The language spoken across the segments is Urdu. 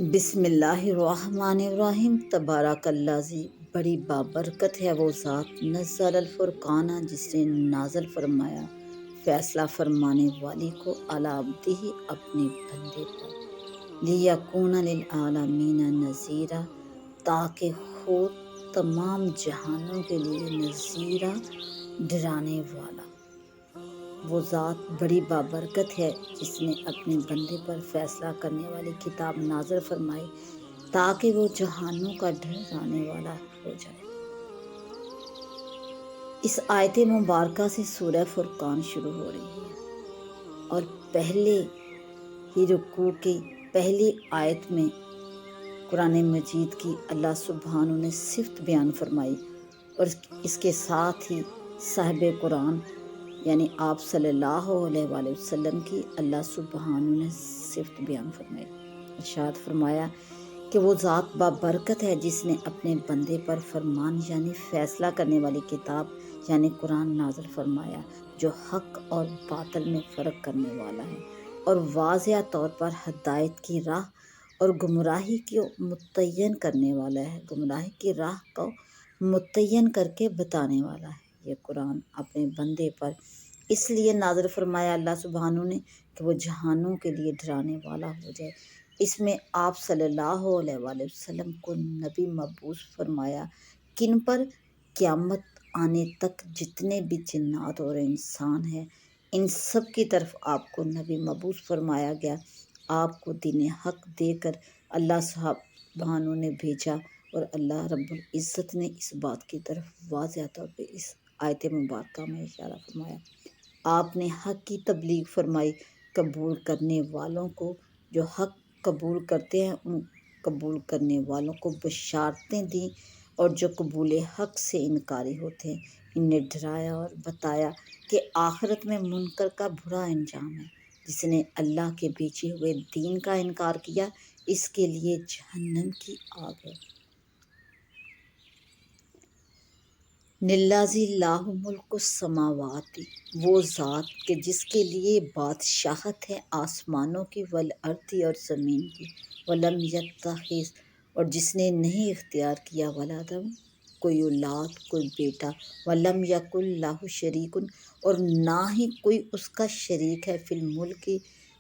بسم اللہ الرحمن الرحیم۔ تبارک الذی، بڑی بابرکت ہے وہ ذات، نزل الفرقان، جس نے نازل فرمایا فیصلہ فرمانے والی کو، علی عبدہ، اپنے بندے پر، لیکون للعالمین نذیرا، تاکہ ہو تمام جہانوں کے لیے نذیرا، ڈرانے والا۔ وہ ذات بڑی بابرکت ہے جس نے اپنے بندے پر فیصلہ کرنے والی کتاب نازل فرمائی تاکہ وہ جہانوں کا ڈرانے والا ہو جائے۔ اس آیت مبارکہ سے سورہ فرقان شروع ہو رہی ہے، اور پہلے ہی رکوع کی پہلی آیت میں قرآن مجید کی اللہ سبحانہ نے صفت بیان فرمائی، اور اس کے ساتھ ہی صاحب قرآن یعنی آپ صلی اللہ علیہ وآلہ وسلم کی اللہ سبحانہ نے صفت بیان فرمائی۔ ارشاد فرمایا کہ وہ ذات بابرکت ہے جس نے اپنے بندے پر فرمان یعنی فیصلہ کرنے والی کتاب یعنی قرآن نازل فرمایا، جو حق اور باطل میں فرق کرنے والا ہے، اور واضح طور پر ہدایت کی راہ اور گمراہی کو متعین کرنے والا ہے، گمراہی کی راہ کو متعین کر کے بتانے والا ہے۔ یہ قرآن اپنے بندے پر اس لیے نازل فرمایا اللہ سبحانہ نے کہ وہ جہانوں کے لیے ڈرانے والا ہو جائے۔ اس میں آپ صلی اللہ علیہ وآلہ وسلم کو نبی مبعوث فرمایا، کن پر؟ قیامت آنے تک جتنے بھی جنات اور انسان ہیں، ان سب کی طرف آپ کو نبی مبعوث فرمایا گیا۔ آپ کو دین حق دے کر اللہ سبحانہ نے بھیجا، اور اللہ رب العزت نے اس بات کی طرف واضح طور پہ اس آیت مبارکہ میں اشارہ فرمایا۔ آپ نے حق کی تبلیغ فرمائی، قبول کرنے والوں کو، جو حق قبول کرتے ہیں ان قبول کرنے والوں کو بشارتیں دیں، اور جو قبول حق سے انکاری ہوتے ہیں انہیں ڈرایا اور بتایا کہ آخرت میں منکر کا برا انجام ہے۔ جس نے اللہ کے بھیجے ہوئے دین کا انکار کیا، اس کے لیے جہنم کی آگ ہے۔ للذی لہ ملک السماوات، وہ ذات کہ جس کے لیے بادشاہت ہے آسمانوں کی، والارض، اور زمین کی، ولم یتخذ، اور جس نے نہیں اختیار کیا، ولدا، کوئی اولاد، کوئی بیٹا، ولم یکن لہ شریک، اور نہ ہی کوئی اس کا شریک ہے، فی الملک،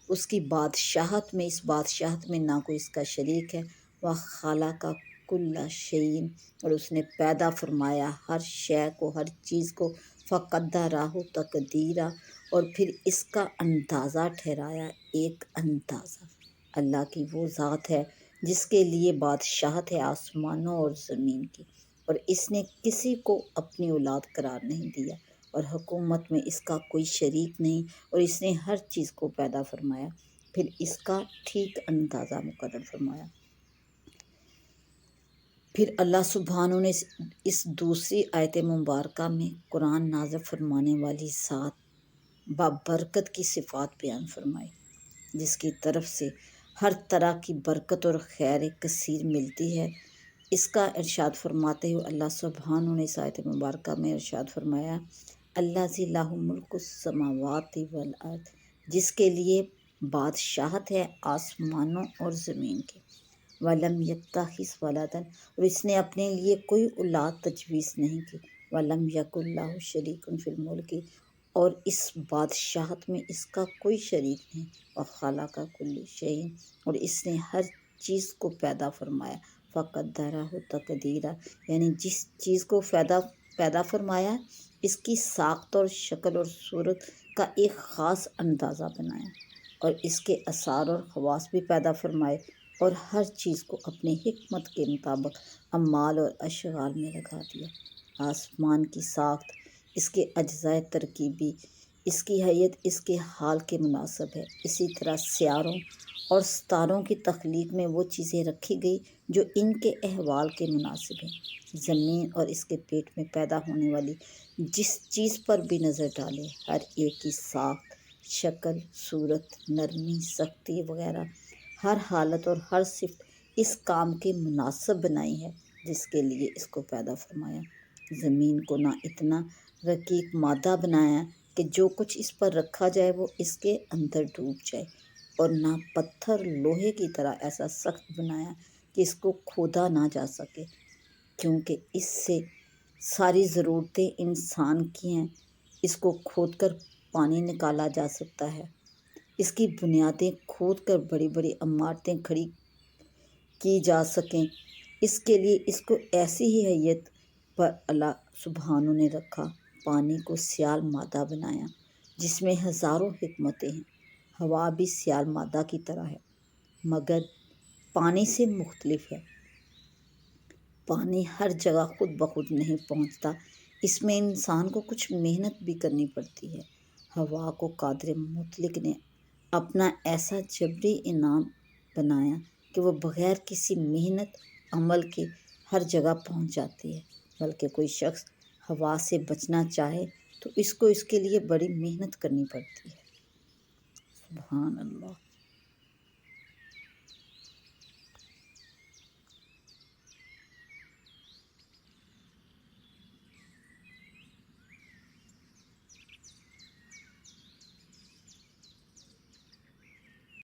اس کی بادشاہت میں، اس بادشاہت میں نہ کوئی اس کا شریک ہے، وخلق کل شیء، اور اس نے پیدا فرمایا ہر شے کو، ہر چیز کو، فقدرہ تقدیرا، اور پھر اس کا اندازہ ٹھہرایا ایک اندازہ۔ اللہ کی وہ ذات ہے جس کے لیے بادشاہت ہے آسمانوں اور زمین کی، اور اس نے کسی کو اپنی اولاد قرار نہیں دیا، اور حکومت میں اس کا کوئی شریک نہیں، اور اس نے ہر چیز کو پیدا فرمایا، پھر اس کا ٹھیک اندازہ مقرر فرمایا۔ پھر اللہ سبحانہ نے اس دوسری آیت مبارکہ میں قرآن نازل فرمانے والی ذات بابرکت کی صفات بیان فرمائی، جس کی طرف سے ہر طرح کی برکت اور خیر کثیر ملتی ہے۔ اس کا ارشاد فرماتے ہوئے اللہ سبحانہ نے اس آیت مبارکہ میں ارشاد فرمایا، الذی لہ ملک السماوات والارض، جس کے لیے بادشاہت ہے آسمانوں اور زمین کی، ولم یتخذ ولدا، اور اس نے اپنے لیے کوئی اولاد تجویز نہیں کی، ولم یکن لہ شریک فی الملک، اور اس بادشاہت میں اس کا کوئی شریک نہیں، وخلق کل شیء، اور اس نے ہر چیز کو پیدا فرمایا، فقدرہ تقدیرا، یعنی جس چیز کو پیدا فرمایا اس کی ساخت اور شکل اور صورت کا ایک خاص اندازہ بنایا، اور اس کے اثار اور خواص بھی پیدا فرمائے، اور ہر چیز کو اپنی حکمت کے مطابق اعمال اور اشغال میں لگا دیا۔ آسمان کی ساخت، اس کے اجزائے ترکیبی، اس کی حیت اس کے حال کے مناسب ہے۔ اسی طرح سیاروں اور ستاروں کی تخلیق میں وہ چیزیں رکھی گئی جو ان کے احوال کے مناسب ہیں۔ زمین اور اس کے پیٹ میں پیدا ہونے والی جس چیز پر بھی نظر ڈالے، ہر ایک کی ساخت، شکل، صورت، نرمی، سختی وغیرہ، ہر حالت اور ہر صفت اس کام کے مناسب بنائی ہے جس کے لیے اس کو پیدا فرمایا۔ زمین کو نہ اتنا رقیق مادہ بنایا کہ جو کچھ اس پر رکھا جائے وہ اس کے اندر ڈوب جائے، اور نہ پتھر لوہے کی طرح ایسا سخت بنایا کہ اس کو کھودا نہ جا سکے، کیونکہ اس سے ساری ضرورتیں انسان کی ہیں۔ اس کو کھود کر پانی نکالا جا سکتا ہے، اس کی بنیادیں کھود کر بڑی بڑی عمارتیں کھڑی کی جا سکیں۔ اس کے لیے اس کو ایسی ہی حیت پر اللہ سبحانہ نے رکھا۔ پانی کو سیال مادہ بنایا جس میں ہزاروں حکمتیں ہیں۔ ہوا بھی سیال مادہ کی طرح ہے مگر پانی سے مختلف ہے۔ پانی ہر جگہ خود بخود نہیں پہنچتا، اس میں انسان کو کچھ محنت بھی کرنی پڑتی ہے۔ ہوا کو قادر مطلق نے اپنا ایسا جبری انعام بنایا کہ وہ بغیر کسی محنت عمل کے ہر جگہ پہنچ جاتی ہے، بلکہ کوئی شخص ہوا سے بچنا چاہے تو اس کو اس کے لیے بڑی محنت کرنی پڑتی ہے۔ سبحان اللہ۔